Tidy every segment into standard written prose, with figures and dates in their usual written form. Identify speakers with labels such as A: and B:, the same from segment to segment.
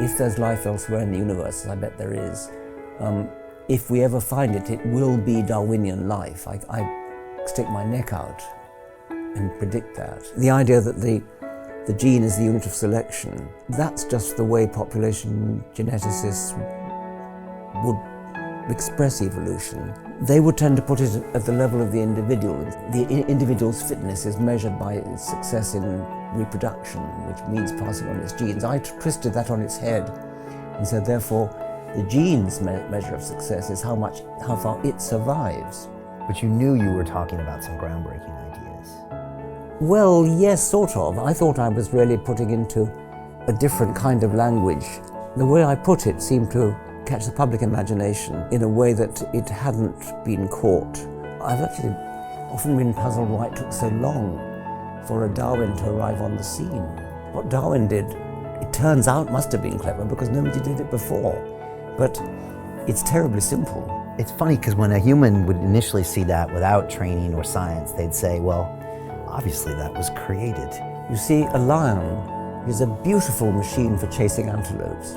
A: If there's life elsewhere in the universe, as I bet there is, if we ever find it, it will be Darwinian life. I stick my neck out and predict that. The idea that the gene is the unit of selection, that's just the way population geneticists would express evolution. They would tend to put it at the level of the individual. The individual's fitness is measured by its success in reproduction, which means passing on its genes. I twisted that on its head and said, therefore, the gene's measure of success is how far it survives.
B: But you knew you were talking about some groundbreaking ideas.
A: Well, yes, sort of. I thought I was really putting into a different kind of language. The way I put it seemed to catch the public imagination in a way that it hadn't been caught. I've actually often been puzzled why it took so long for a Darwin to arrive on the scene. What Darwin did, it turns out, must have been clever because nobody did it before. But it's terribly simple.
B: It's funny because when a human would initially see that without training or science, they'd say, well, obviously that was created.
A: You see, a lion is a beautiful machine for chasing antelopes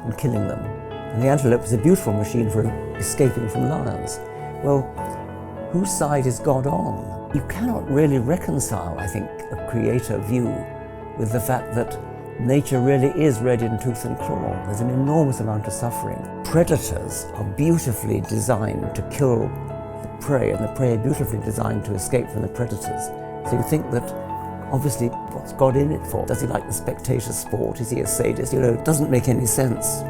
A: and killing them. And the antelope is a beautiful machine for escaping from lions. Well, whose side is God on? You cannot really reconcile, I think, a creator view with the fact that nature really is red in tooth and claw. There's an enormous amount of suffering. Predators are beautifully designed to kill the prey, and the prey are beautifully designed to escape from the predators. So you think that, obviously, what's God in it for? Does he like the spectator sport? Is he a sadist? You know, it doesn't make any sense.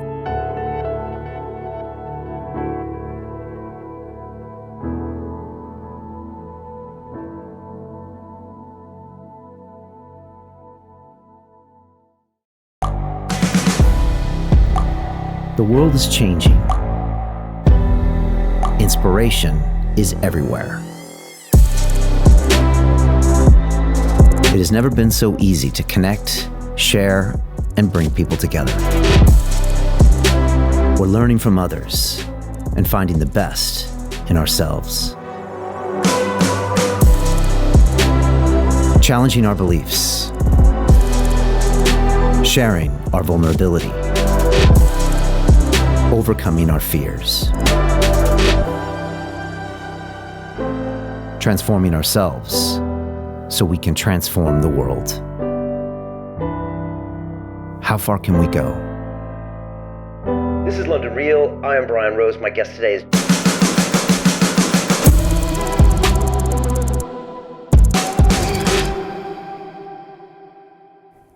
B: The world is changing. Inspiration is everywhere. It has never been so easy to connect, share, and bring people together. We're learning from others and finding the best in ourselves. Challenging our beliefs. Sharing our vulnerability. Overcoming our fears. Transforming ourselves so we can transform the world. How far can we go?
C: This is London Real. I am Brian Rose. My guest today is...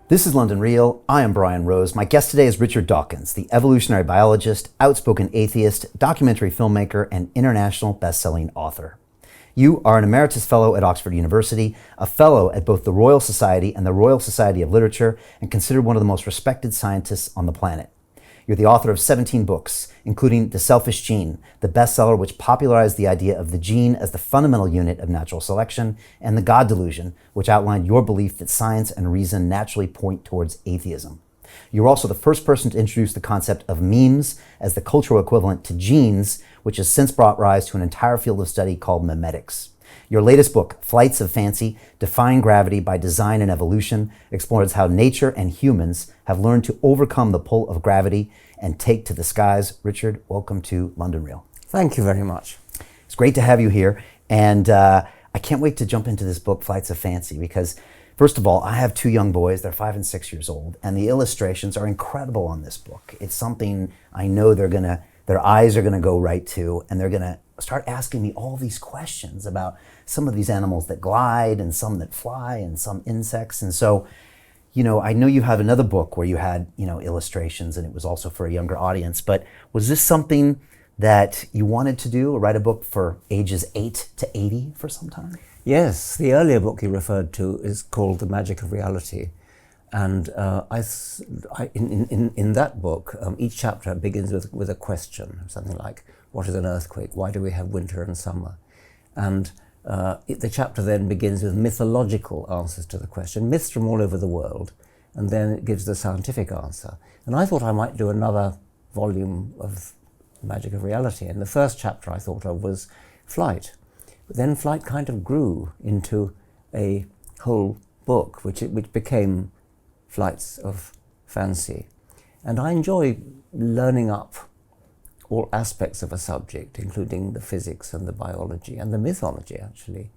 B: This is London Real. I am Brian Rose. My guest today is Richard Dawkins, the evolutionary biologist, outspoken atheist, documentary filmmaker, and international best-selling author. You are an emeritus fellow at Oxford University, a fellow at both the Royal Society and the Royal Society of Literature, and considered one of the most respected scientists on the planet. You're the author of 17 books, including The Selfish Gene, the bestseller which popularized the idea of the gene as the fundamental unit of natural selection, and The God Delusion, which outlined your belief that science and reason naturally point towards atheism. You're also the first person to introduce the concept of memes as the cultural equivalent to genes, which has since brought rise to an entire field of study called memetics. Your latest book, Flights of Fancy, Defying Gravity by Design and Evolution, explores how nature and humans have learned to overcome the pull of gravity and take to the skies. Richard, welcome to London Real.
A: Thank you very much.
B: It's great to have you here. And I can't wait to jump into this book, Flights of Fancy, because first of all, I have two young boys. They're 5 and 6 years old, and the illustrations are incredible on this book. It's something I know their eyes are gonna go right to, and they're gonna start asking me all these questions about some of these animals that glide and some that fly and some insects. And so, I know you have another book where you had, illustrations, and it was also for a younger audience, but was this something that you wanted to do, or write a book for ages 8 to 80 for some time?
A: Yes, the earlier book you referred to is called The Magic of Reality. And in that book, each chapter begins with a question, something like, what is an earthquake? Why do we have winter and summer? And the chapter then begins with mythological answers to the question, myths from all over the world, and then it gives the scientific answer. And I thought I might do another volume of The Magic of Reality. And the first chapter I thought of was flight. But then flight kind of grew into a whole book, which became Flights of Fancy. And I enjoy learning up all aspects of a subject, including the physics and the biology and the mythology, actually.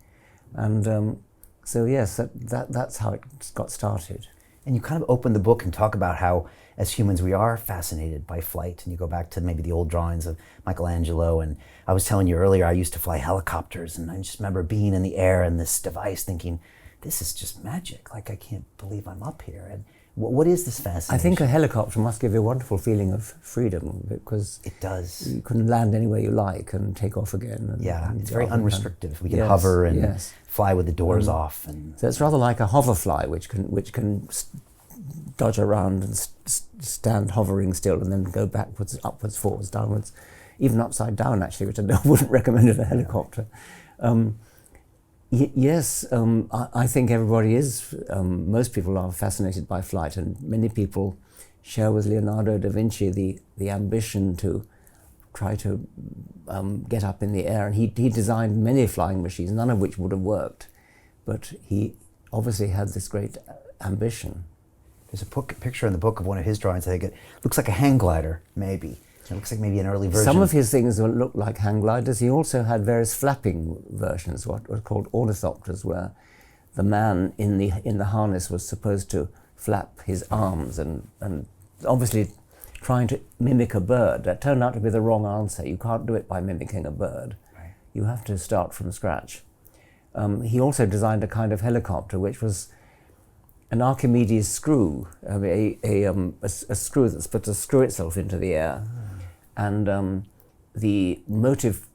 A: And so yes, that's how it got started.
B: And you kind of open the book and talk about how, as humans, we are fascinated by flight. And you go back to maybe the old drawings of Michelangelo. And I was telling you earlier, I used to fly helicopters. And I just remember being in the air in this device thinking, this is just magic. Like, I can't believe I'm up here. And what is this fascination?
A: I think a helicopter must give you a wonderful feeling of freedom, because
B: it does.
A: You can land anywhere you like and take off again.
B: And it's very unrestricted. We can hover and fly with the doors off. And
A: so it's rather like a hoverfly, which can dodge around and stand hovering still, and then go backwards, upwards, forwards, downwards, even upside down, actually, which I wouldn't recommend in a helicopter. Yes, I think everybody is, most people are fascinated by flight, and many people share with Leonardo da Vinci the ambition to try to get up in the air. And he designed many flying machines, none of which would have worked, but he obviously had this great ambition.
B: There's a picture in the book of one of his drawings. I think it looks like a hang glider, maybe. It looks like maybe an early version.
A: Some of his things look like hang gliders. He also had various flapping versions, what were called ornithopters, where the man in the harness was supposed to flap his arms and obviously trying to mimic a bird. That turned out to be the wrong answer. You can't do it by mimicking a bird.
B: Right.
A: You have to start from scratch. He also designed a kind of helicopter which was an Archimedes screw, a screw that's supposed to screw itself into the air. And the motive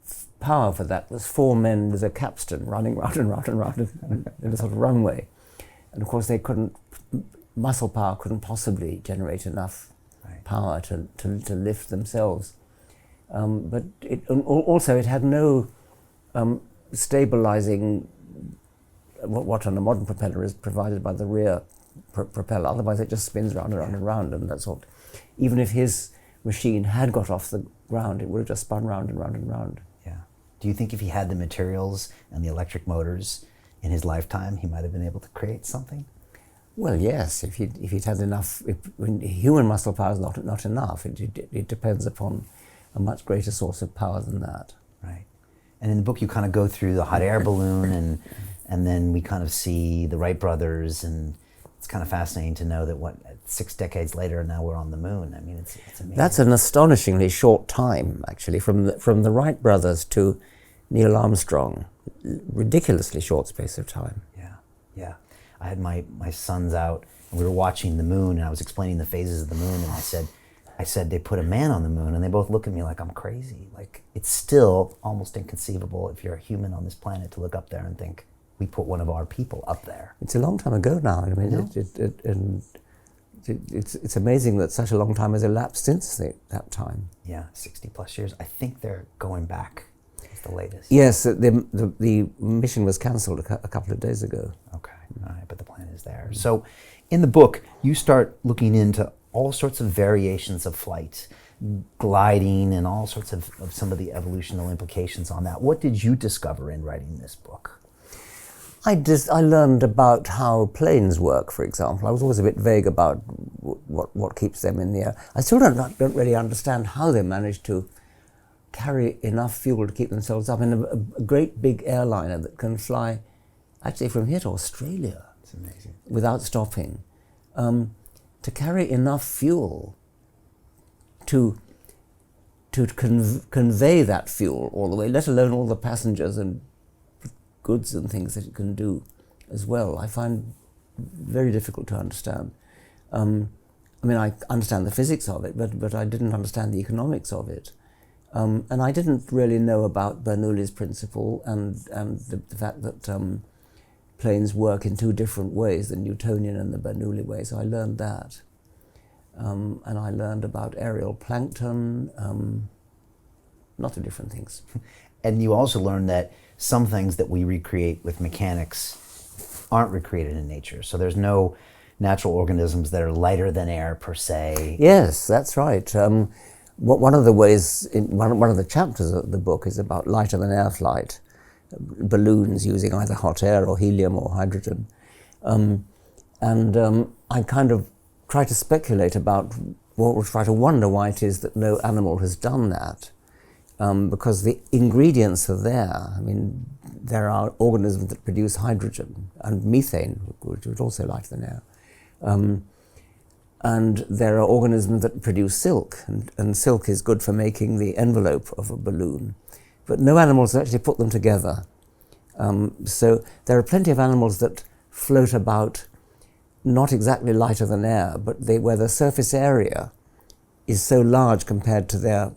A: power for that was 4 men with a capstan running round and round and round in a sort of runway. And of course muscle power couldn't possibly generate enough power to lift themselves. But it had no stabilizing, what on a modern propeller is provided by the rear propeller. Otherwise it just spins round and round and round, and that's all. Even if his machine had got off the ground, it would have just spun round and round and round.
B: Yeah. Do you think if he had the materials and the electric motors in his lifetime, he might have been able to create something?
A: Well, yes. If he'd had enough, human muscle power is not enough. It depends upon a much greater source of power than that.
B: Right. And in the book, you kind of go through the hot air balloon, and then we kind of see the Wright brothers, and it's kind of fascinating to know that 6 decades later, now we're on the moon. I mean, it's amazing.
A: That's an astonishingly short time, actually, from the Wright brothers to Neil Armstrong. Ridiculously short space of time.
B: Yeah. I had my sons out, and we were watching the moon, and I was explaining the phases of the moon, and I said they put a man on the moon, and they both look at me like I'm crazy. Like, it's still almost inconceivable if you're a human on this planet to look up there and think, we put one of our people up there.
A: It's a long time ago now. I mean, it's amazing that such a long time has elapsed since that time.
B: Yeah, 60 plus years. I think they're going back. It's the latest.
A: Yes, the mission was cancelled a couple of days ago.
B: Okay, all right, but the plan is there. So in the book, you start looking into all sorts of variations of flight, gliding, and all sorts of some of the evolutional implications on that. What did you discover in writing this book?
A: I learned about how planes work, for example. I was always a bit vague about what keeps them in the air. I still don't really understand how they manage to carry enough fuel to keep themselves up in a great big airliner that can fly actually from here to Australia.
B: It's amazing.
A: Without stopping. To carry enough fuel to convey that fuel all the way, let alone all the passengers and goods and things that it can do as well, I find very difficult to understand. I mean, I understand the physics of it, but I didn't understand the economics of it. And I didn't really know about Bernoulli's principle and the fact that planes work in 2 different ways, the Newtonian and the Bernoulli way, so I learned that. And I learned about aerial plankton, lots of different things.
B: And you also learned that some things that we recreate with mechanics aren't recreated in nature. So there's no natural organisms that are lighter than air per se.
A: Yes, that's right. One of the ways, one of the chapters of the book is about lighter than air flight, balloons using either hot air or helium or hydrogen. I kind of try to speculate about we'll try to wonder why it is that no animal has done that, because the ingredients are there. I mean, there are organisms that produce hydrogen and methane, which is also lighter than air. And there are organisms that produce silk, and silk is good for making the envelope of a balloon. But no animals actually put them together. So there are plenty of animals that float about, not exactly lighter than air, but where the surface area is so large compared to their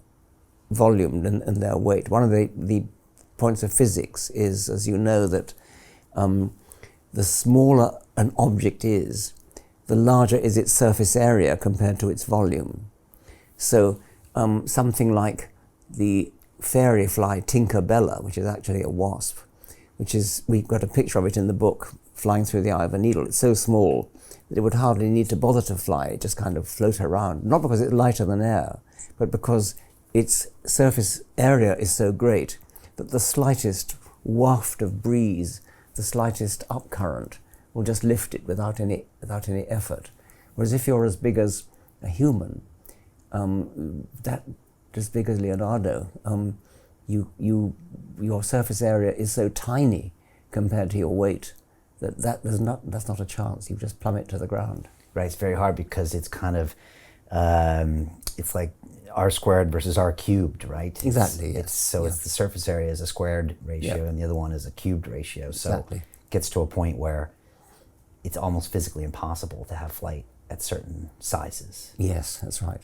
A: volume and their weight. One of the points of physics is, as you know, that the smaller an object is, the larger is its surface area compared to its volume. So something like the fairy fly Tinker Bella, which is actually a wasp, we've got a picture of it in the book, flying through the eye of a needle. It's so small that it would hardly need to bother to fly, it just kind of float around, not because it's lighter than air, but because its surface area is so great that the slightest waft of breeze, the slightest upcurrent, will just lift it without any effort. Whereas if you're as big as a human, as big as Leonardo, your surface area is so tiny compared to your weight that's not a chance. You just plummet to the ground.
B: Right, it's very hard because it's kind of, it's like r squared versus r cubed, right?
A: Exactly, yes.
B: It's the surface area is a squared ratio, and the other one is a cubed ratio. So
A: exactly.
B: it gets to a point where it's almost physically impossible to have flight at certain sizes.
A: Yes, that's right.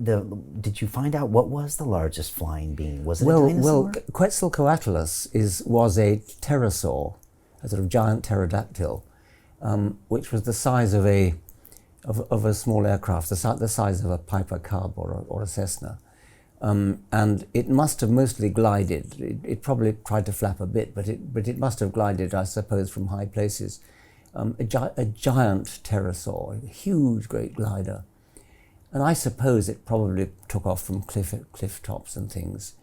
B: Did you find out what was the largest flying being? Was it a dinosaur?
A: Well, Quetzalcoatlus was a pterosaur, a sort of giant pterodactyl, which was the size of a small aircraft, the size of a Piper Cub or a Cessna. And it must have mostly glided. It probably tried to flap a bit, but it must have glided, I suppose, from high places. A giant pterosaur, a huge, great glider. And I suppose it probably took off from cliff tops and things.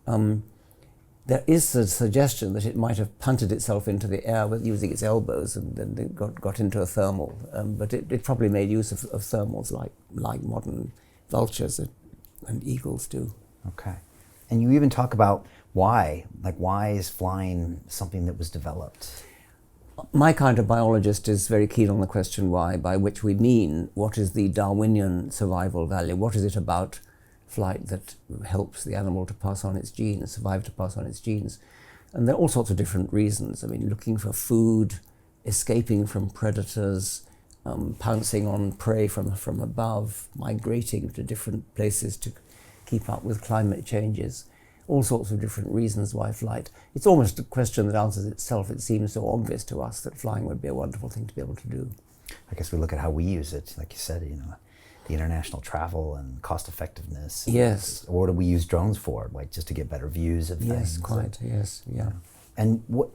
A: There is a suggestion that it might have punted itself into the air with using its elbows, and then it got into a thermal. But it probably made use of thermals like modern vultures and eagles do.
B: Okay. And you even talk about why. Like, why is flying something that was developed?
A: My kind of biologist is very keen on the question why, by which we mean what is the Darwinian survival value? What is it about flight that helps the animal to pass on its genes, survive to pass on its genes? And there are all sorts of different reasons. I mean, looking for food, escaping from predators, pouncing on prey from above, migrating to different places to keep up with climate changes. All sorts of different reasons why flight. It's almost a question that answers itself. It seems so obvious to us that flying would be a wonderful thing to be able to do.
B: I guess we look at how we use it, like you said, the international travel and cost effectiveness.
A: Yes.
B: What do we use drones for? Like just to get better views of things?
A: Yes, quite, yes, yeah.
B: And what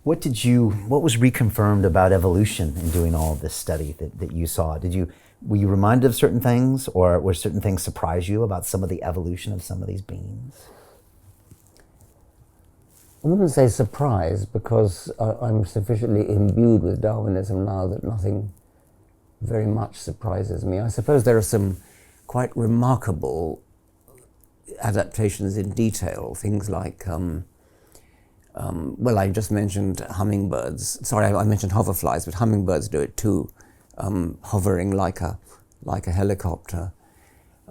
B: was reconfirmed about evolution in doing all of this study that you saw? Were you reminded of certain things, or were certain things surprise you about some of the evolution of some of these beings?
A: I wouldn't say surprise, because I'm sufficiently imbued with Darwinism now that nothing very much surprises me. I suppose there are some quite remarkable adaptations in detail, things like, well, I just mentioned hummingbirds. Sorry, I mentioned hoverflies, but hummingbirds do it too, hovering like a helicopter.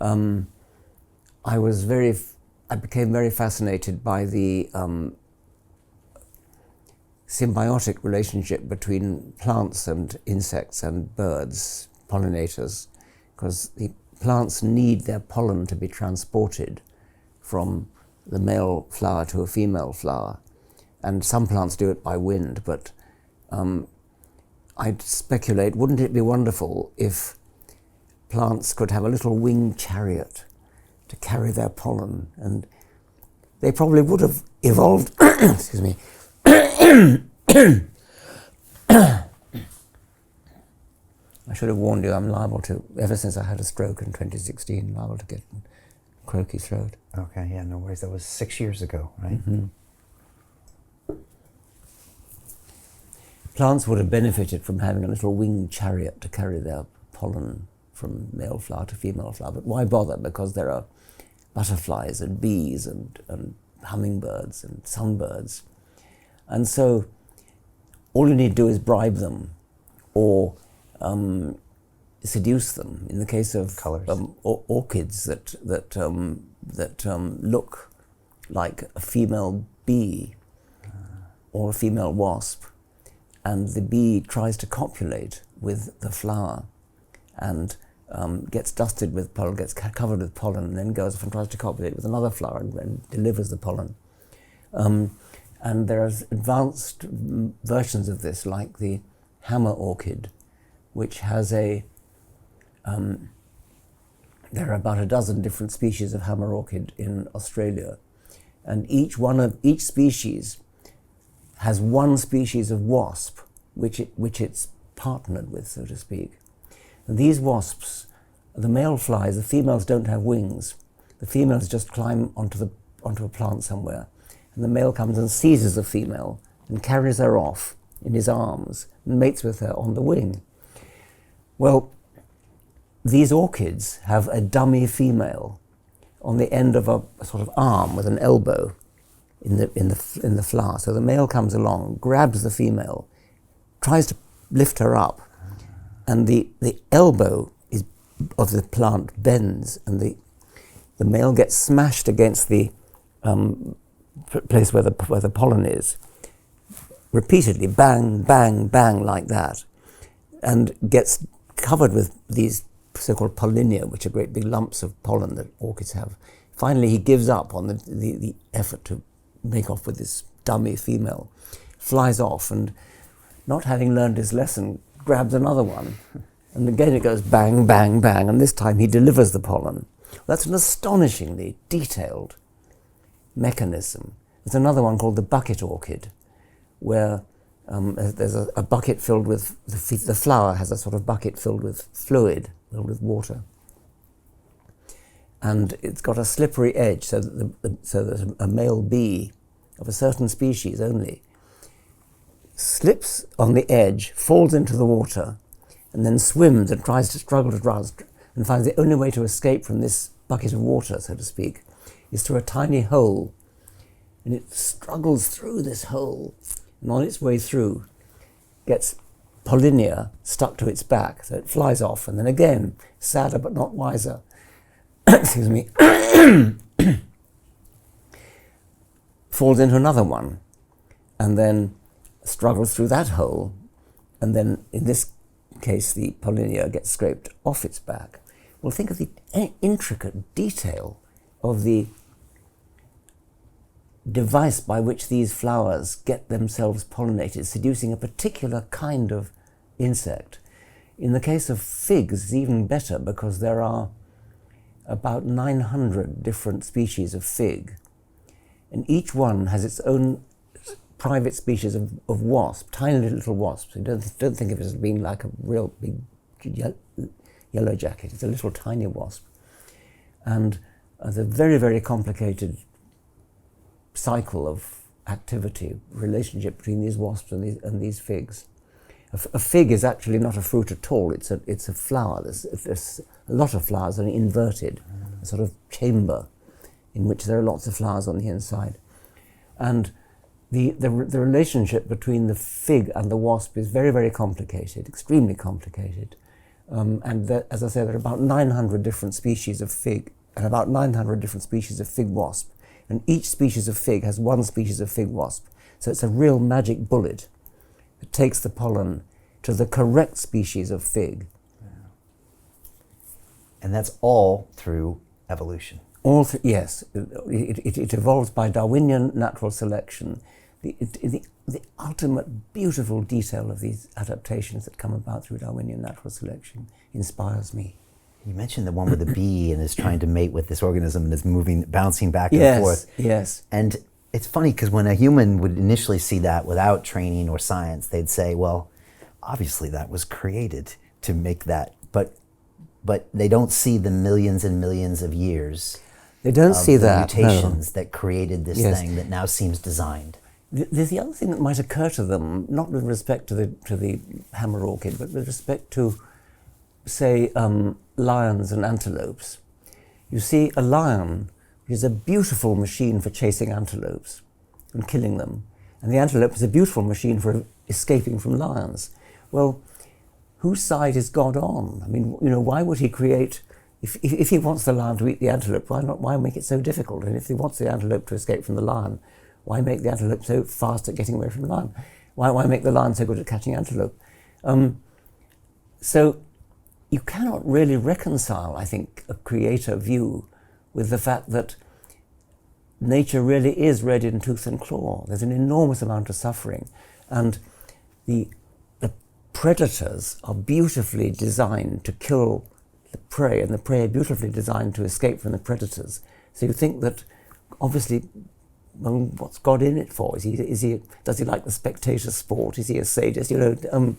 A: I became very fascinated by the symbiotic relationship between plants and insects and birds, pollinators, because the plants need their pollen to be transported from the male flower to a female flower. And some plants do it by wind, but I'd speculate, wouldn't it be wonderful if plants could have a little winged chariot to carry their pollen? And they probably would have evolved, excuse me, I should have warned you, I'm liable to, ever since I had a stroke in 2016, liable to get croaky throat.
B: Okay, yeah, no worries. That was 6 years ago, right?
A: Mm-hmm. Plants would have benefited from having a little winged chariot to carry their pollen from male flower to female flower. But why bother? Because there are butterflies and bees and hummingbirds and sunbirds. And so all you need to do is bribe them or seduce them. In the case of orchids that look like a female bee or a female wasp, and the bee tries to copulate with the flower and gets dusted with pollen, gets covered with pollen, and then goes off and tries to copulate with another flower and delivers the pollen. And there are advanced versions of this, like the hammer orchid, which has there are about a dozen different species of hammer orchid in Australia, and each species has one species of wasp which it's partnered with, so to speak. And these wasps, the male flies, the females don't have wings. The females just climb onto a plant somewhere, and the male comes and seizes the female and carries her off in his arms and mates with her on the wing. Well, these orchids have a dummy female on the end of a sort of arm with an elbow in the flower. So the male comes along, grabs the female, tries to lift her up, and the elbow of the plant bends, and the male gets smashed against the place where the pollen is, repeatedly, bang, bang, bang, like that, and gets covered with these so-called pollinia, which are great big lumps of pollen that orchids have. Finally, he gives up on the effort to make off with this dummy female, flies off, and not having learned his lesson, grabs another one. And again it goes bang, bang, bang, and this time he delivers the pollen. That's an astonishingly detailed mechanism. There's another one called the bucket orchid, where there's a bucket filled with, the flower has a sort of bucket filled with fluid, filled with water. And it's got a slippery edge so that a male bee of a certain species only slips on the edge, falls into the water, and then swims and tries to struggle to rise, and finds the only way to escape from this bucket of water, so to speak, is through a tiny hole. And it struggles through this hole, and on its way through gets pollinia stuck to its back, so it flies off, and then again, sadder but not wiser, excuse me, falls into another one, and then struggles through that hole, and then in this case the pollinia gets scraped off its back. Well, think of the intricate detail of the device by which these flowers get themselves pollinated, seducing a particular kind of insect. In the case of figs, it's even better, because there are about 900 different species of fig, and each one has its own private species of wasp, tiny little wasps. You don't think of it as being like a real big yellow jacket. It's a little tiny wasp. And the very, very complicated cycle of activity, relationship between these wasps and these figs. A fig is actually not a fruit at all. It's a flower. There's a lot of flowers are inverted, a sort of chamber in which there are lots of flowers on the inside. And the relationship between the fig and the wasp is very, very complicated, extremely complicated. And as I say, there are about 900 different species of fig and about 900 different species of fig wasp. And each species of fig has one species of fig wasp. So it's a real magic bullet that takes the pollen to the correct species of fig.
B: Yeah. And that's all through evolution.
A: Yes. It evolves by Darwinian natural selection. The ultimate beautiful detail of these adaptations that come about through Darwinian natural selection inspires me.
B: You mentioned the one with the bee and is trying to mate with this organism and is bouncing back and forth.
A: Yes.
B: And it's funny because when a human would initially see that without training or science, they'd say, well, obviously that was created to make that. But they don't see the millions and millions of years.
A: They don't see that.
B: Mutations that created this thing that now seems designed.
A: There's the other thing that might occur to them, not with respect to the hammer orchid, but with respect to, say, lions and antelopes, you see a lion, which is a beautiful machine for chasing antelopes and killing them, and the antelope is a beautiful machine for escaping from lions. Well, whose side is God on? I mean, why would he create, if he wants the lion to eat the antelope, why make it so difficult? And if he wants the antelope to escape from the lion, why make the antelope so fast at getting away from the lion? Why make the lion so good at catching antelope? So you cannot really reconcile, I think, a creator view with the fact that nature really is red in tooth and claw. There's an enormous amount of suffering, and the predators are beautifully designed to kill the prey, and the prey are beautifully designed to escape from the predators. So you think that, obviously, well, what's God in it for? Does he like the spectator sport? Is he a sadist? It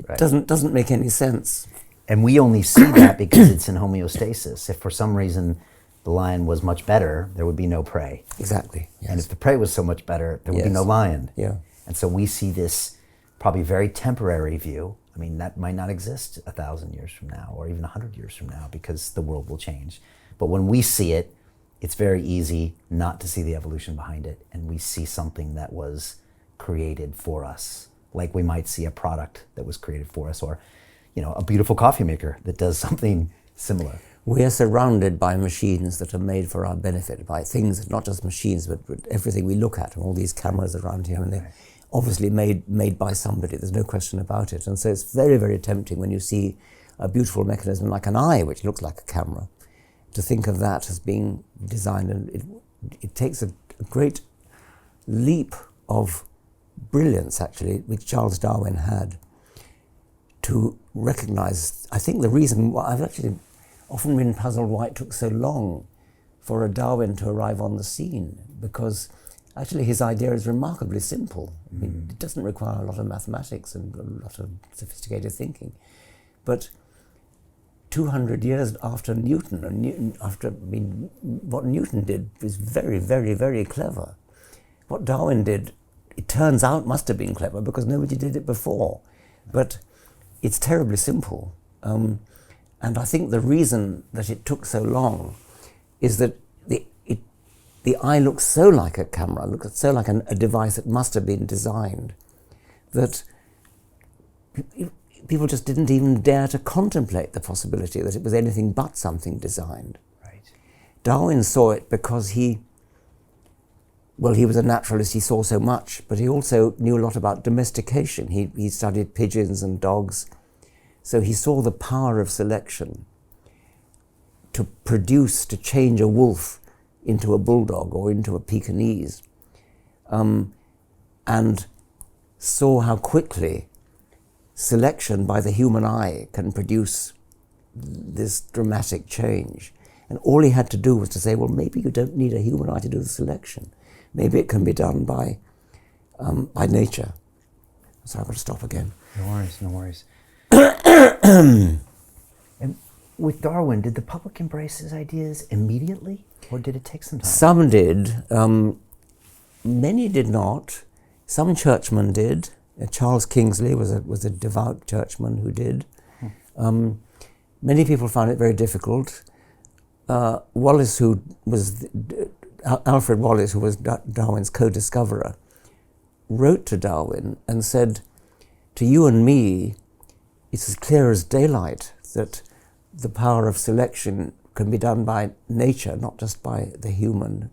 B: Right.
A: doesn't make any sense.
B: And we only see that because it's in homeostasis. If for some reason the lion was much better, there would be no prey.
A: Exactly. Yes.
B: And if the prey was so much better, there would be no lion.
A: Yeah.
B: And so we see this probably very temporary view. I mean, that might not exist 1,000 years from now or even 100 years from now because the world will change. But when we see it, it's very easy not to see the evolution behind it. And we see something that was created for us, like we might see a product that was created for us, or a beautiful coffee maker that does something similar.
A: We are surrounded by machines that are made for our benefit, by things, not just machines, but everything we look at, and all these cameras around here, and they're obviously made by somebody, there's no question about it. And so it's very, very tempting when you see a beautiful mechanism like an eye, which looks like a camera, to think of that as being designed, and it takes a great leap of brilliance, actually, which Charles Darwin had, to recognize, I think the reason why I've actually often been puzzled why it took so long for a Darwin to arrive on the scene, because actually his idea is remarkably simple. I mean, it doesn't require a lot of mathematics and a lot of sophisticated thinking. But 200 years after Newton, what Newton did was very, very, very clever. What Darwin did, it turns out, must have been clever because nobody did it before. But it's terribly simple. And I think the reason that it took so long is that the eye looks so like a camera, looks so like a device that must have been designed, that people just didn't even dare to contemplate the possibility that it was anything but something designed.
B: Right.
A: Darwin saw it because he was a naturalist, he saw so much, but he also knew a lot about domestication. He studied pigeons and dogs. So he saw the power of selection to change a wolf into a bulldog or into a Pekingese, and saw how quickly selection by the human eye can produce this dramatic change. And all he had to do was to say, well, maybe you don't need a human eye to do the selection. Maybe it can be done by nature. So I've got to stop again.
B: No worries. And with Darwin, did the public embrace his ideas immediately, or did it take some time?
A: Some did. Many did not. Some churchmen did. Charles Kingsley was a devout churchman who did. Many people found it very difficult. Wallace, Alfred Wallace, who was Darwin's co-discoverer, wrote to Darwin and said, to you and me, it's as clear as daylight that the power of selection can be done by nature, not just by the human.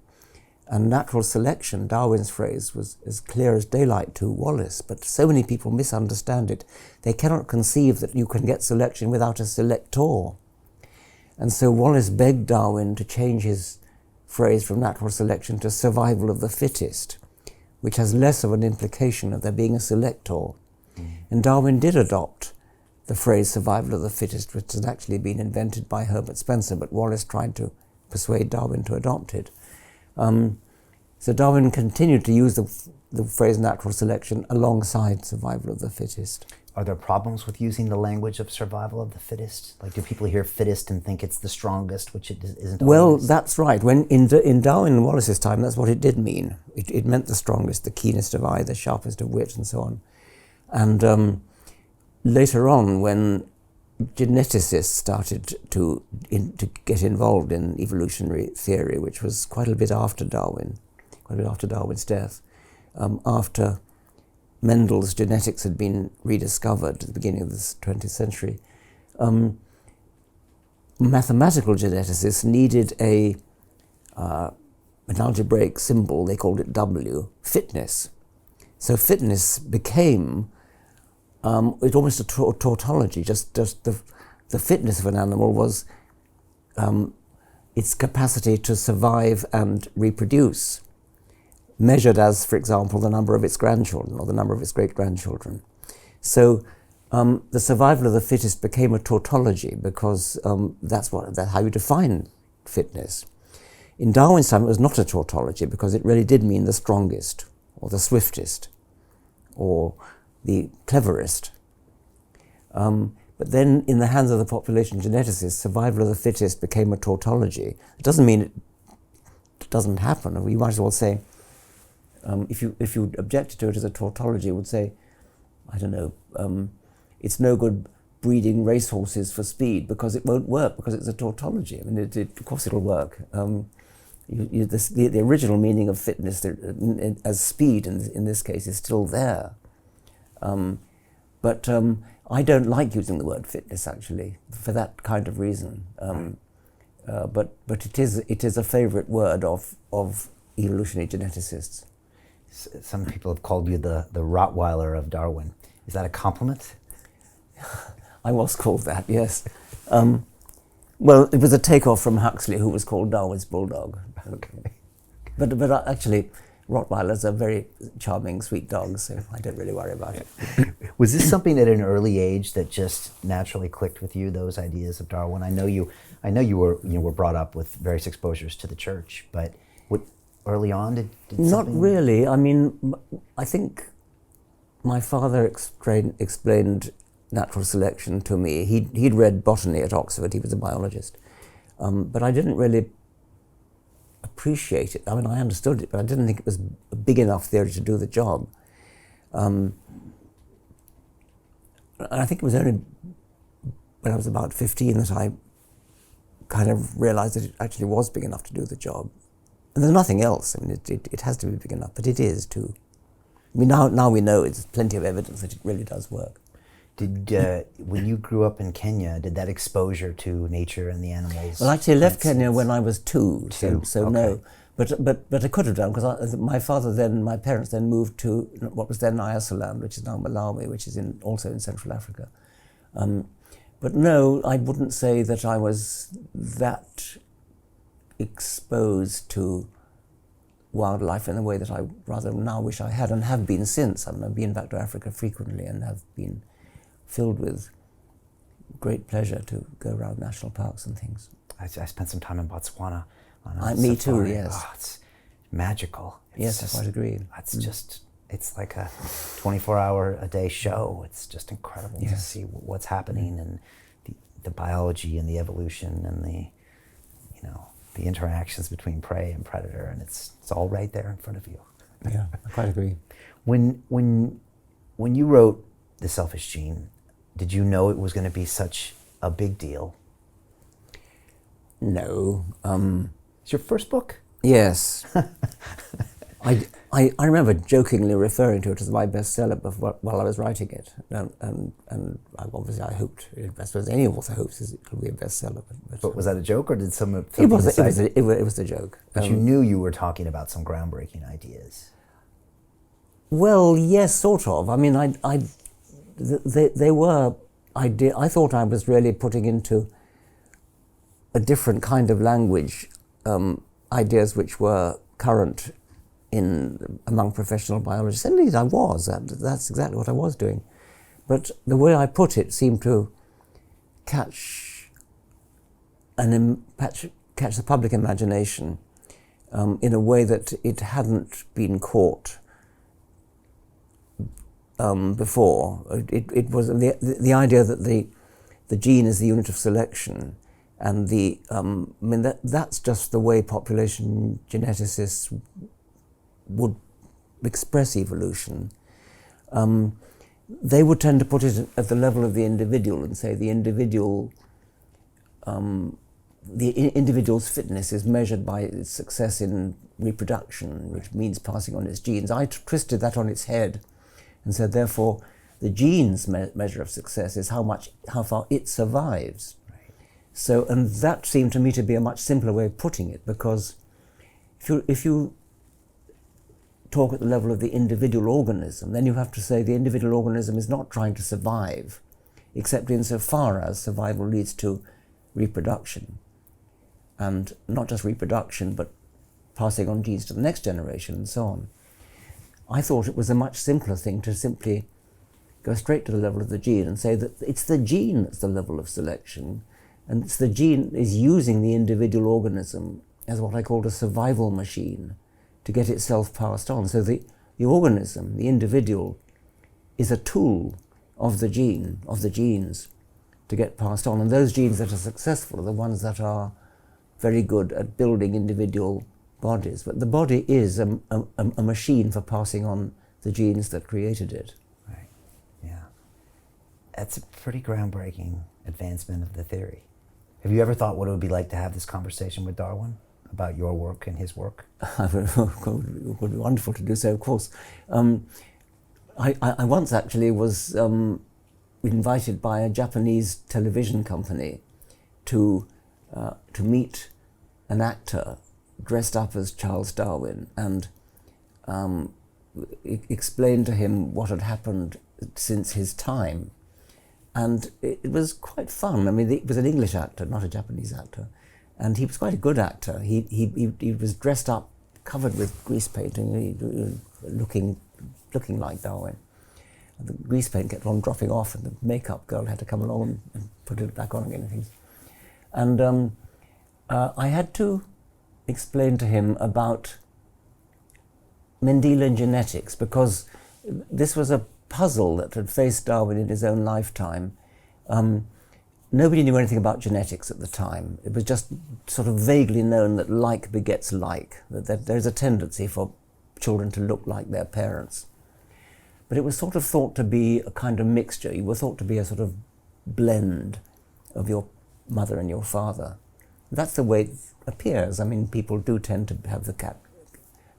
A: And natural selection, Darwin's phrase, was as clear as daylight to Wallace, but so many people misunderstand it. They cannot conceive that you can get selection without a selector. And so Wallace begged Darwin to change his phrase from natural selection to survival of the fittest, which has less of an implication of there being a selector. And Darwin did adopt the phrase survival of the fittest, which had actually been invented by Herbert Spencer, but Wallace tried to persuade Darwin to adopt it. So Darwin continued to use the phrase natural selection alongside survival of the fittest.
B: Are there problems with using the language of survival of the fittest? Like, do people hear fittest and think it's the strongest, which it isn't always?
A: Well, that's right. When in Darwin and Wallace's time, that's what it did mean. It meant the strongest, the keenest of eye, the sharpest of wit, and so on. And later on, when geneticists started to get involved in evolutionary theory, which was quite a bit after Darwin, quite a bit after Darwin's death, after Mendel's genetics had been rediscovered at the beginning of the 20th century. Mathematical geneticists needed an algebraic symbol, they called it W, fitness. So fitness became it's almost a tautology. Just the fitness of an animal was its capacity to survive and reproduce, measured as, for example, the number of its grandchildren or the number of its great-grandchildren. So the survival of the fittest became a tautology because that's how you define fitness. In Darwin's time, it was not a tautology because it really did mean the strongest or the swiftest or the cleverest. But then in the hands of the population geneticists, survival of the fittest became a tautology. It doesn't mean it doesn't happen. You might as well say, if you objected to it as a tautology, it would say, I don't know, it's no good breeding racehorses for speed because it won't work because it's a tautology. I mean, of course it'll work. The original meaning of fitness as speed in this case is still there. But I don't like using the word fitness actually for that kind of reason. But it is a favourite word of evolutionary geneticists.
B: Some people have called you the Rottweiler of Darwin. Is that a compliment?
A: I was called that, yes. Well, it was a takeoff from Huxley, who was called Darwin's bulldog.
B: Okay.
A: But actually, Rottweilers are very charming, sweet dogs, so I don't really worry about it.
B: Was this something at an early age that just naturally clicked with you, those ideas of Darwin? I know you were brought up with various exposures to the church, but early on did
A: Not really. I mean, I think my father explained natural selection to me. He'd read botany at Oxford. He was a biologist, but I didn't really appreciate it. I mean, I understood it, but I didn't think it was a big enough theory to do the job. And I think it was only when I was about 15 that I kind of realized that it actually was big enough to do the job. And there's nothing else. I mean, it has to be big enough, but it is too. I mean, now we know it's plenty of evidence that it really does work.
B: When you grew up in Kenya, did that exposure to nature and the animals?
A: Well, actually, I left Kenya when I was two. So
B: okay.
A: No. But I could have done, because my parents then moved to what was then Nyasaland, which is now Malawi, which is also in Central Africa. But no, I wouldn't say that I was that exposed to wildlife in a way that I rather now wish I had and have been since. I mean, I've been back to Africa frequently and have been filled with great pleasure to go around national parks and things.
B: I spent some time in Botswana.
A: Me too, yes.
B: Oh, it's magical.
A: Yes, I quite agree.
B: It's like a 24-hour-a-day show. It's just incredible to see what's happening and the biology and the evolution and the interactions between prey and predator, and it's all right there in front of you.
A: Yeah, I quite agree.
B: When you wrote The Selfish Gene, did you know it was going to be such a big deal?
A: No.
B: It's your first book?
A: Yes. I remember jokingly referring to it as my bestseller while I was writing it, and obviously I hoped, I suppose any author hopes it will be a bestseller.
B: But was that a joke, or did someone?
A: It was a joke.
B: But you knew you were talking about some groundbreaking ideas.
A: Well, yes, sort of. I mean, I thought I was really putting into a different kind of language ideas which were current among professional biologists. Indeed, I was. That's exactly what I was doing. But the way I put it seemed to catch the public imagination in a way that it hadn't been caught before. It was the idea that the gene is the unit of selection, and that's just the way population geneticists would express evolution. they would tend to put it at the level of the individual and say the individual, individual's fitness is measured by its success in reproduction, which means passing on its genes. I twisted that on its head and said, therefore, the genes' measure of success is how far it survives.
B: Right.
A: So, and that seemed to me to be a much simpler way of putting it, because if you talk at the level of the individual organism, then you have to say the individual organism is not trying to survive, except insofar as survival leads to reproduction. And not just reproduction, but passing on genes to the next generation and so on. I thought it was a much simpler thing to simply go straight to the level of the gene and say that it's the gene that's the level of selection, and it's the gene is using the individual organism as what I called a survival machine to get itself passed on. So the organism, the individual, is a tool of the genes to get passed on. And those genes that are successful are the ones that are very good at building individual bodies. But the body is a machine for passing on the genes that created it.
B: Right, yeah. That's a pretty groundbreaking advancement of the theory. Have you ever thought what it would be like to have this conversation with Darwin about your work and his work?
A: It would be wonderful to do so, of course. I once actually was invited by a Japanese television company to meet an actor dressed up as Charles Darwin and explain to him what had happened since his time. And it was quite fun. I mean, it was an English actor, not a Japanese actor. And he was quite a good actor. He was dressed up, covered with grease painting, looking like Darwin. And the grease paint kept on dropping off, and the makeup girl had to come along and put it back on again. And I had to explain to him about Mendelian genetics, because this was a puzzle that had faced Darwin in his own lifetime. Nobody knew anything about genetics at the time. It was just sort of vaguely known that like begets like, that there's a tendency for children to look like their parents. But it was sort of thought to be a kind of mixture. You were thought to be a sort of blend of your mother and your father. That's the way it appears. I mean, people do tend to have the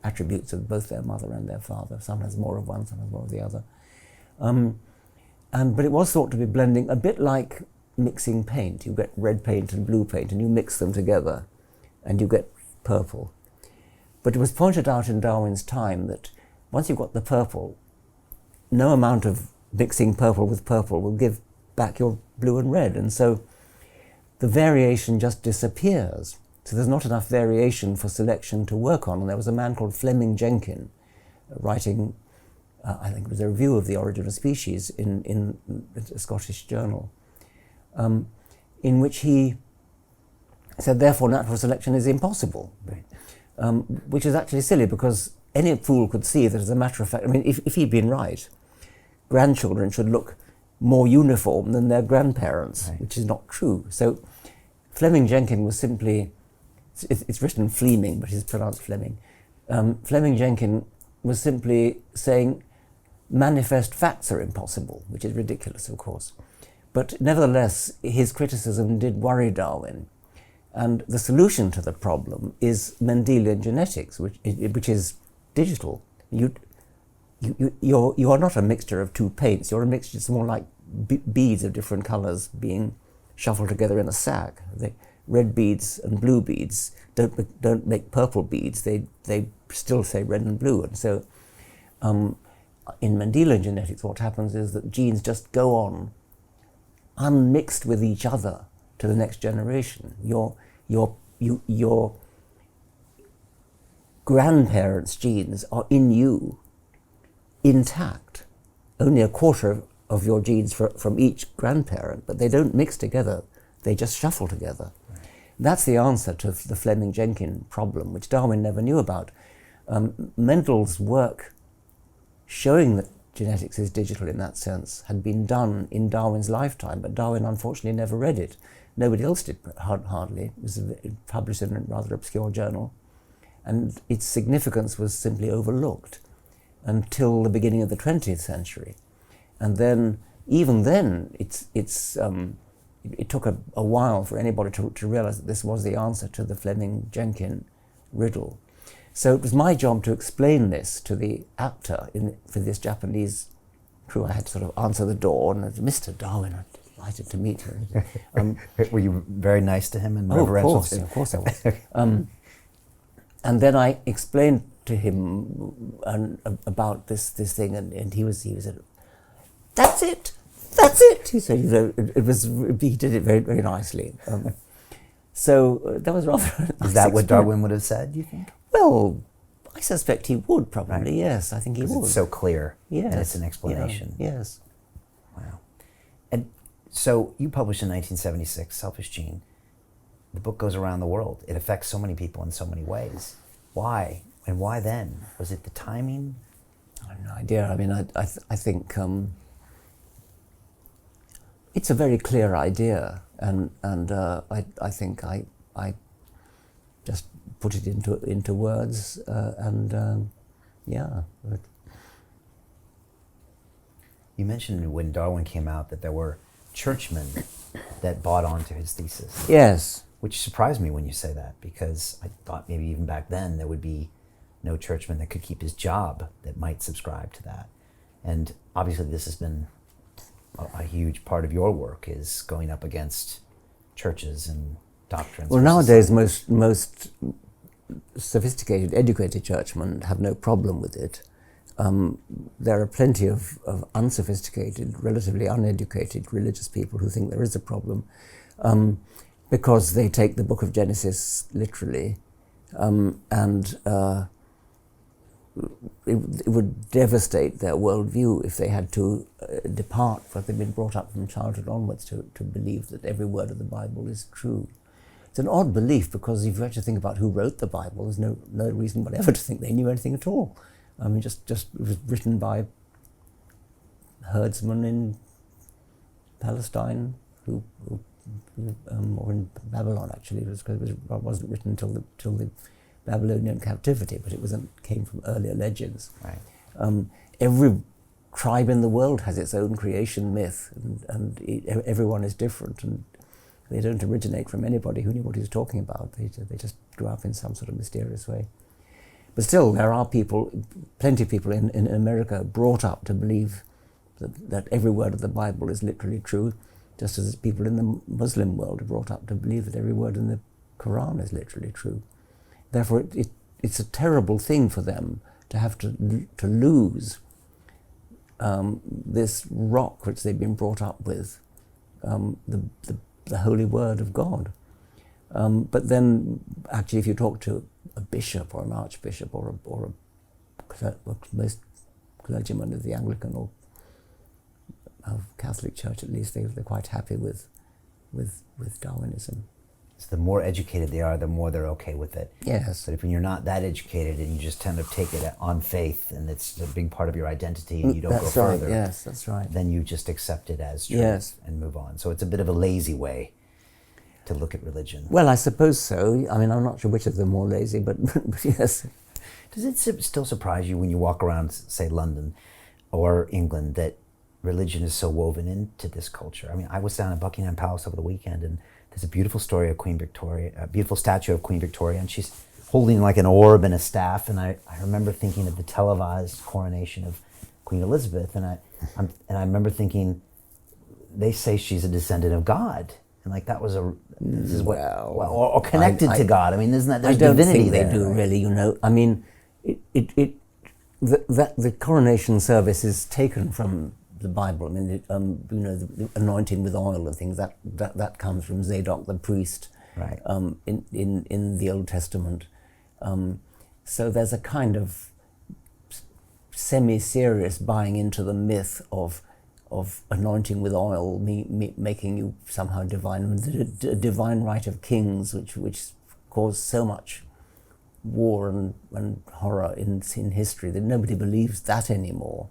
A: attributes of both their mother and their father. Sometimes more of one, sometimes more of the other. But it was thought to be blending, a bit like mixing paint. You get red paint and blue paint, and you mix them together, and you get purple. But it was pointed out in Darwin's time that once you've got the purple, no amount of mixing purple with purple will give back your blue and red, and so the variation just disappears. So there's not enough variation for selection to work on. And there was a man called Fleming Jenkin writing, I think it was a review of The Origin of Species in a Scottish journal, in which he said, therefore, natural selection is impossible.
B: Right.
A: Which is actually silly, because any fool could see that, as a matter of fact, I mean, if he'd been right, grandchildren should look more uniform than their grandparents, right, which is not true. So Fleming Jenkin was simply, it's written Fleming, but it's pronounced Fleming. Fleming Jenkin was simply saying manifest facts are impossible, which is ridiculous, of course. But nevertheless, his criticism did worry Darwin. And the solution to the problem is Mendelian genetics, which is digital. You are not a mixture of two paints. You're a mixture. It's more like beads of different colors being shuffled together in a sack. The red beads and blue beads don't make purple beads. They still say red and blue. And so, in Mendelian genetics, what happens is that genes just go on unmixed with each other to the next generation. Your grandparents' genes are in you, intact. Only a quarter of your genes from each grandparent, but they don't mix together. They just shuffle together. Right. That's the answer to the Fleming-Jenkin problem, which Darwin never knew about. Mendel's work showing that genetics is digital in that sense had been done in Darwin's lifetime, but Darwin unfortunately never read it. Nobody else did, hardly. It was published in a rather obscure journal, and its significance was simply overlooked until the beginning of the 20th century. And then, even then, it took a while for anybody to realize that this was the answer to the Fleming-Jenkin riddle. So it was my job to explain this to the actor for this Japanese crew. I had to sort of answer the door, and Mr. Darwin, I'm delighted to meet you.
B: Were you very nice to him and reverential?
A: Of course I was. And then I explained to him about this thing, and he was that's it. He said, he did it very, very nicely. So that was rather a nice
B: Is that what
A: experience.
B: Darwin would have said, do you think?
A: Well, I suspect he would probably,
B: Right.
A: yes. I think he would.
B: It's so clear,
A: Yes.
B: and it's an explanation.
A: Yeah, yes.
B: Wow. And so you published in 1976, Selfish Gene. The book goes around the world. It affects so many people in so many ways. Why? And why then? Was it the timing?
A: I have no idea. I mean, I think it's a very clear idea, and I think I just put it into words, yeah. But
B: You mentioned when Darwin came out that there were churchmen that bought onto his thesis.
A: yes,
B: Which surprised me when you say that, because I thought maybe even back then there would be no churchman that could keep his job that might subscribe to that. And obviously this has been a huge part of your work, is going up against churches and doctrines.
A: well,
B: versus-
A: nowadays most sophisticated, educated churchmen have no problem with it. There are plenty of unsophisticated, relatively uneducated religious people who think there is a problem, because they take the book of Genesis literally, and it would devastate their worldview if they had to depart, for they've been brought up from childhood onwards to believe that every word of the Bible is true. It's an odd belief, because if you actually think about who wrote the Bible, there's no reason whatever to think they knew anything at all. I mean, just it was written by herdsmen in Palestine or in Babylon, actually. It wasn't written until the Babylonian captivity, but came from earlier legends.
B: Right.
A: Every tribe in the world has its own creation myth, and everyone is different, and they don't originate from anybody who knew what he was talking about. They just grew up in some sort of mysterious way. But still, there are plenty of people in America brought up to believe that every word of the Bible is literally true, just as people in the Muslim world are brought up to believe that every word in the Quran is literally true. Therefore, it's a terrible thing for them to have to lose this rock which they've been brought up with, the holy word of God. But then, actually, if you talk to a bishop or an archbishop or most clergymen of the Anglican or of Catholic Church, at least, they're quite happy with Darwinism.
B: So the more educated they are, the more they're okay with it.
A: Yes.
B: But if you're not that educated and you just tend to take it on faith, and it's a big part of your identity, and you don't go further,
A: Yes, that's right.
B: then you just accept it as truth
A: Yes.
B: and move on. So it's a bit of a lazy way to look at religion.
A: Well, I suppose so. I mean, I'm not sure which of them more lazy, but yes.
B: Does it still surprise you when you walk around, say, London or England, that religion is so woven into this culture? I mean, I was down at Buckingham Palace over the weekend, and there's a beautiful story of Queen Victoria, a beautiful statue of Queen Victoria, and she's holding like an orb and a staff. And I remember thinking of the televised coronation of Queen Elizabeth, and I remember thinking, they say she's a descendant of God, and like that was this is what, or connected to God. I mean, isn't that, there's divinity there?
A: I don't think they do,
B: right?
A: really. You know, I mean, the coronation service is taken from the Bible. I mean, the anointing with oil and things that comes from Zadok the priest,
B: right?
A: In the Old Testament. So there's a kind of semi-serious buying into the myth of anointing with oil, making you somehow divine, the divine right of kings, which caused so much war and horror in history that nobody believes that anymore.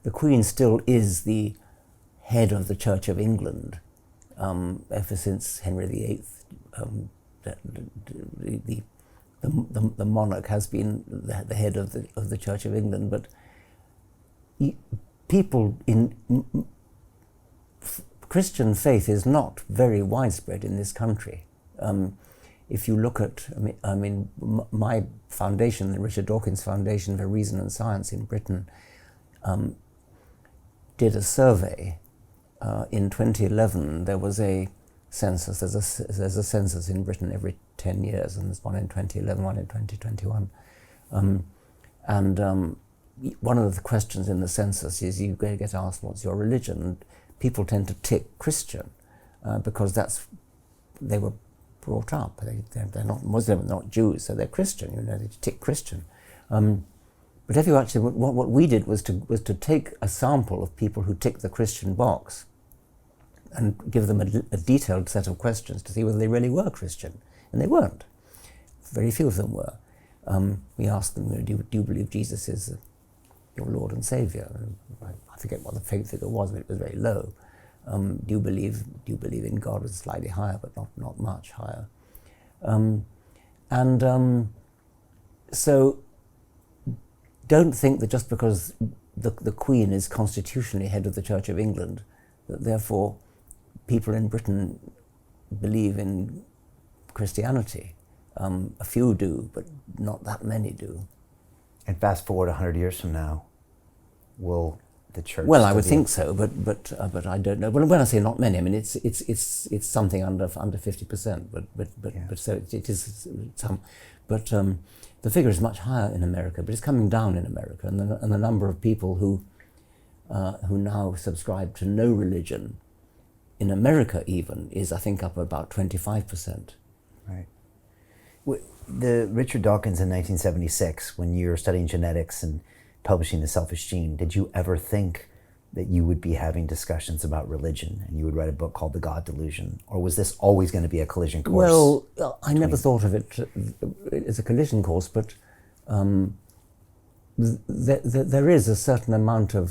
A: The Queen still is the head of the Church of England ever since Henry VIII. The monarch has been the head of the Church of England, but people in Christian faith is not very widespread in this country. If you look at, my foundation, the Richard Dawkins Foundation for Reason and Science in Britain, did a survey. In 2011, there was a census. There's a census in Britain every 10 years, and there's one in 2011, one in 2021. One of the questions in the census is you get asked, what's your religion? And people tend to tick Christian because they were brought up. They're not Muslim, they're not Jews, so they're Christian. They tick Christian. But if you actually, what we did was to take a sample of people who tick the Christian box and give them a detailed set of questions to see whether they really were Christian, and they weren't. Very few of them were. We asked them, do you believe Jesus is your Lord and Savior? I forget what the faith figure was, but it was very low. Do you believe in God? Was slightly higher, but not much higher. So don't think that just because the Queen is constitutionally head of the Church of England, that therefore people in Britain believe in Christianity. A few do, but not that many do.
B: And fast forward 100 years from now, will the church?
A: Well, I would think so, but I don't know. Well, when I say not many, I mean it's something under 50%. But so it is some. But the figure is much higher in America, but it's coming down in America, and the number of people who now subscribe to no religion in America even is, I think, up about 25%.
B: Right. The Richard Dawkins in 1976, when you were studying genetics and publishing The Selfish Gene, did you ever think that you would be having discussions about religion and you would write a book called The God Delusion? Or was this always going to be a collision course?
A: Well, I never thought of it as a collision course, but there is a certain amount of,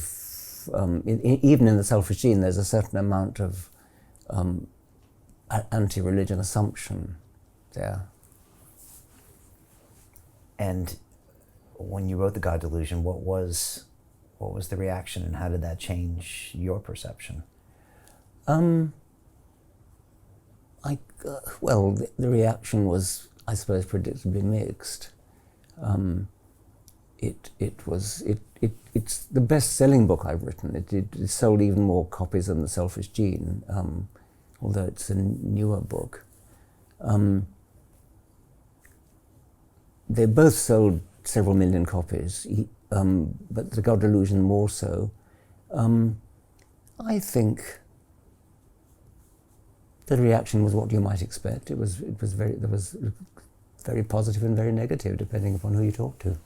A: even in The Selfish Gene, there's a certain amount of anti-religion assumption there.
B: And when you wrote The God Delusion, what was the reaction, and how did that change your perception?
A: The reaction was, I suppose, predictably mixed. It's the best-selling book I've written. It sold even more copies than The Selfish Gene, although it's a newer book. They both sold several million copies, but The God Delusion more so. I think the reaction was what you might expect. There was very positive and very negative, depending upon who you talk to.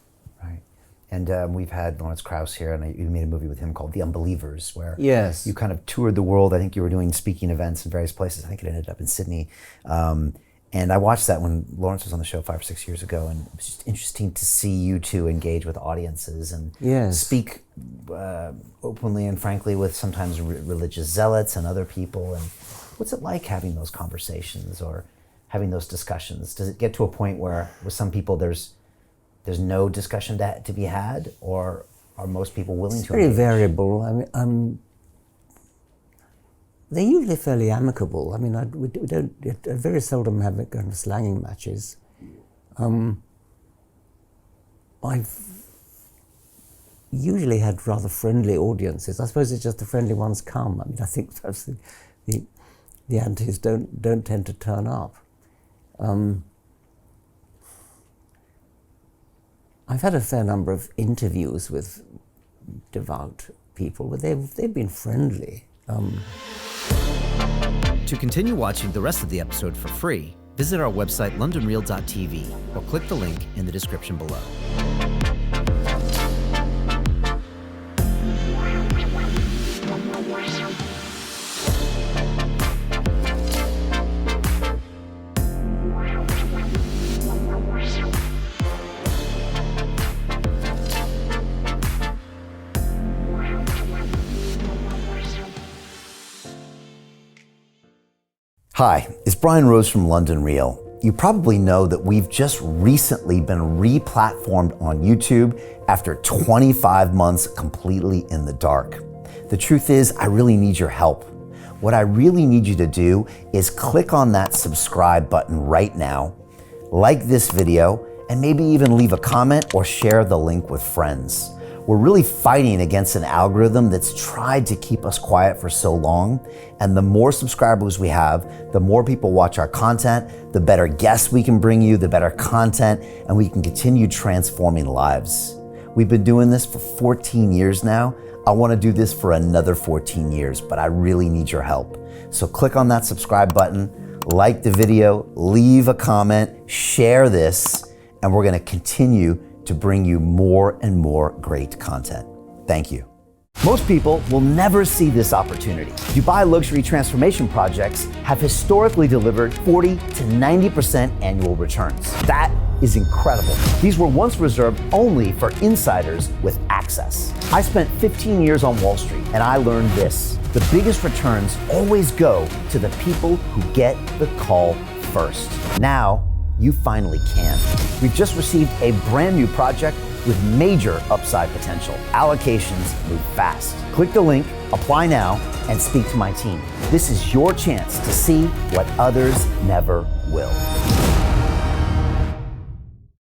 B: Right. And we've had Lawrence Krauss here, and you made a movie with him called The Unbelievers, where
A: yes,
B: you kind of toured the world. I think you were doing speaking events in various places. I think it ended up in Sydney. And I watched that when Lawrence was on the show 5 or 6 years ago, and it was just interesting to see you two engage with audiences and speak openly and frankly with sometimes religious zealots and other people. And what's it like having those conversations or having those discussions? Does it get to a point where with some people there's no discussion to be had, or are most people willing to engage?
A: It's very variable. I mean, they're usually fairly amicable. I mean, we don't very seldom have kind of slanging matches. I've usually had rather friendly audiences. I suppose it's just the friendly ones come. I mean, I think perhaps the antis don't tend to turn up. I've had a fair number of interviews with devout people, but they've been friendly.
D: To continue watching the rest of the episode for free, visit our website londonreal.tv or click the link in the description below.
B: Hi, it's Brian Rose from London Real. You probably know that we've just recently been re-platformed on YouTube after 25 months completely in the dark. The truth is, I really need your help. What I really need you to do is click on that subscribe button right now, like this video, and maybe even leave a comment or share the link with friends. We're really fighting against an algorithm that's tried to keep us quiet for so long. And the more subscribers we have, the more people watch our content, the better guests we can bring you, the better content, and we can continue transforming lives. We've been doing this for 14 years now. I want to do this for another 14 years, but I really need your help. So click on that subscribe button, like the video, leave a comment, share this, and we're going to continue to bring you more and more great content. Thank you. Most people will never see this opportunity. Dubai luxury transformation projects have historically delivered 40 to 90% annual returns. That is incredible. These were once reserved only for insiders with access. I spent 15 years on Wall Street and I learned this: the biggest returns always go to the people who get the call first. Now, you finally can. We've just received a brand new project with major upside potential. Allocations move fast. Click the link, apply now, and speak to my team. This is your chance to see what others never will.